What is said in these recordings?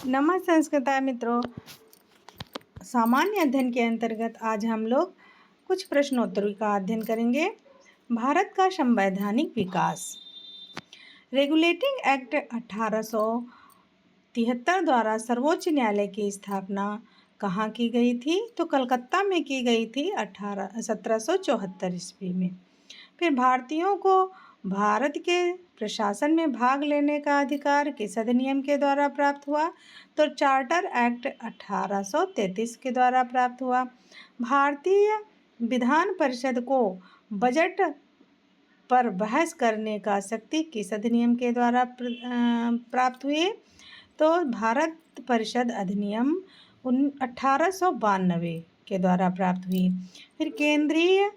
नमस्ते संस्कृता मित्रों, सामान्य अध्ययन के अंतर्गत आज हम लोग कुछ प्रश्नोत्तरी का अध्ययन करेंगे। भारत का संवैधानिक विकास। रेगुलेटिंग एक्ट 1873 द्वारा सर्वोच्च न्यायालय की स्थापना कहाँ की गई थी? तो कलकत्ता में की गई थी 1774 ईस्वी में। फिर भारतीयों को भारत के प्रशासन में भाग लेने का अधिकार किस अधिनियम के द्वारा प्राप्त हुआ? तो चार्टर एक्ट 1833 के द्वारा प्राप्त हुआ। भारतीय विधान परिषद को बजट पर बहस करने का शक्ति किस अधिनियम के द्वारा प्राप्त हुई? तो भारत परिषद अधिनियम 1892 के द्वारा प्राप्त हुई। फिर केंद्रीय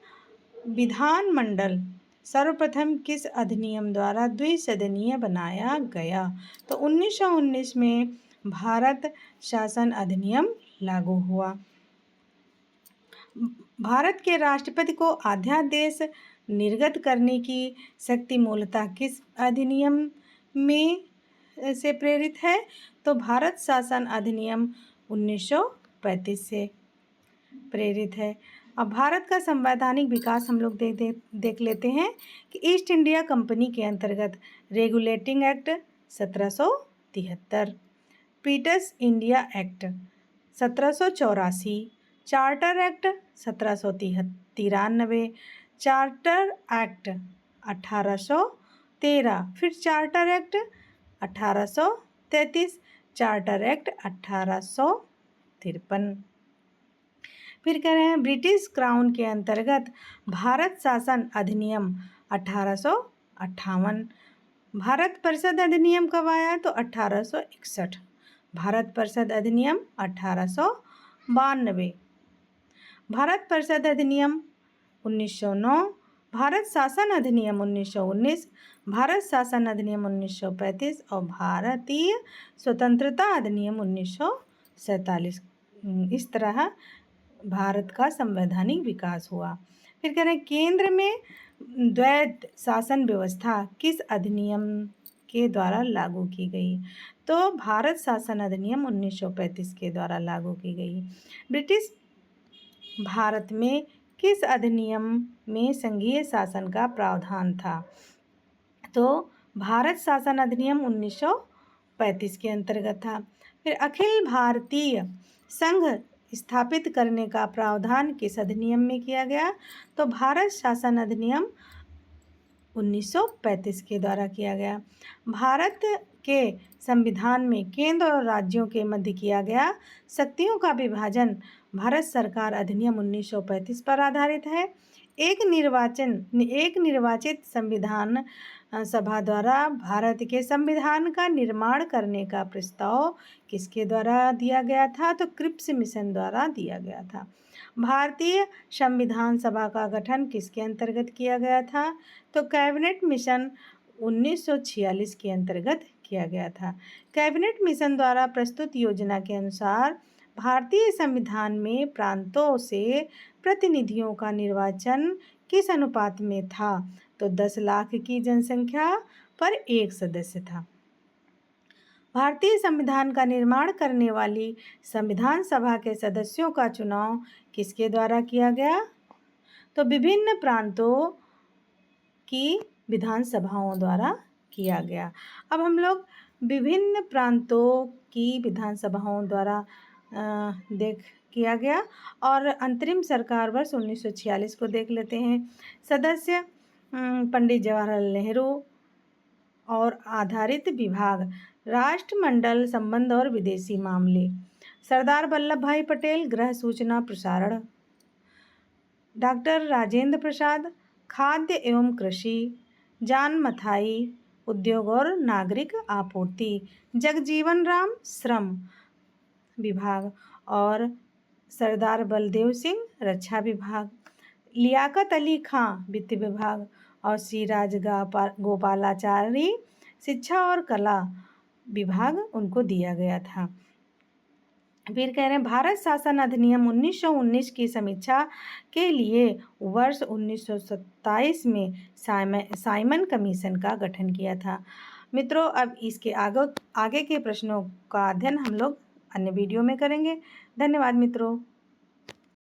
विधानमंडल सर्वप्रथम किस अधिनियम द्वारा द्विसदनीय बनाया गया? तो 1919 में भारत शासन अधिनियम लागू हुआ। भारत के राष्ट्रपति को अध्यादेश निर्गत करने की शक्ति मूलतः किस अधिनियम में से प्रेरित है? तो भारत शासन अधिनियम 1935 से प्रेरित है। अब भारत का संवैधानिक विकास हम लोग देख लेते हैं कि ईस्ट इंडिया कंपनी के अंतर्गत regulating act 1773, Pitt's India act 1784, charter act 1793, charter act 1813, फिर चार्टर एक्ट 1833, चार्टर एक्ट 1853। फिर कह रहे हैं ब्रिटिश क्राउन के अंतर्गत भारत शासन अधिनियम 1858। भारत परिषद अधिनियम कब आया? तो 1861। भारत परिषद अधिनियम 1892। भारत परिषद अधिनियम 1909, भारत शासन अधिनियम 1919, भारत शासन अधिनियम 1935 और भारतीय स्वतंत्रता अधिनियम 1947। इस तरह भारत का संवैधानिक विकास हुआ। फिर कह रहे हैं केंद्र में द्वैध शासन व्यवस्था किस अधिनियम के द्वारा लागू की गई? तो भारत शासन अधिनियम 1935 के द्वारा लागू की गई। ब्रिटिश भारत में किस अधिनियम में संघीय शासन का प्रावधान था? तो भारत शासन अधिनियम 1935 के अंतर्गत था। फिर अखिल भारतीय संघ स्थापित करने का प्रावधान किस अधिनियम में किया गया? तो भारत शासन अधिनियम 1935 के द्वारा किया गया। भारत के संविधान में केंद्र और राज्यों के मध्य किया गया शक्तियों का विभाजन भारत सरकार अधिनियम 1935 पर आधारित है। एक निर्वाचित संविधान सभा द्वारा भारत के संविधान का निर्माण करने का प्रस्ताव किसके द्वारा दिया गया था? तो क्रिप्स मिशन द्वारा दिया गया था। भारतीय संविधान सभा का गठन किसके अंतर्गत किया गया था? तो कैबिनेट मिशन 1946 के अंतर्गत किया गया था। कैबिनेट मिशन द्वारा प्रस्तुत योजना के अनुसार भारतीय संविधान में प्रांतों से प्रतिनिधियों का निर्वाचन किस अनुपात में था? तो 10 लाख की जनसंख्या पर एक सदस्य था। भारतीय संविधान का निर्माण करने वाली संविधान सभा के सदस्यों का चुनाव किसके द्वारा किया गया? तो विभिन्न प्रांतों की विधानसभाओं द्वारा किया गया। अब हम लोग विभिन्न प्रांतों की विधानसभाओं द्वारा किया गया और अंतरिम सरकार वर्ष 1946 को देख लेते हैं। सदस्य पंडित जवाहरलाल नेहरू और आधारित विभाग राष्ट्रमंडल संबंध और विदेशी मामले, सरदार वल्लभ भाई पटेल गृह सूचना प्रसारण, डॉक्टर राजेंद्र प्रसाद खाद्य एवं कृषि, जॉन मथाई उद्योग और नागरिक आपूर्ति, जगजीवन राम श्रम विभाग और सरदार बलदेव सिंह रक्षा विभाग, लियाकत अली खां वित्त विभाग और श्री गोपालाचारी शिक्षा और कला विभाग उनको दिया गया था। फिर कह रहे हैं भारत शासन अधिनियम 1919 की समीक्षा के लिए वर्ष 1927 में साइमन कमीशन का गठन किया था। मित्रों, अब इसके आगे आगे के प्रश्नों का अध्ययन हम लोग अन्य वीडियो में करेंगे। धन्यवाद मित्रों।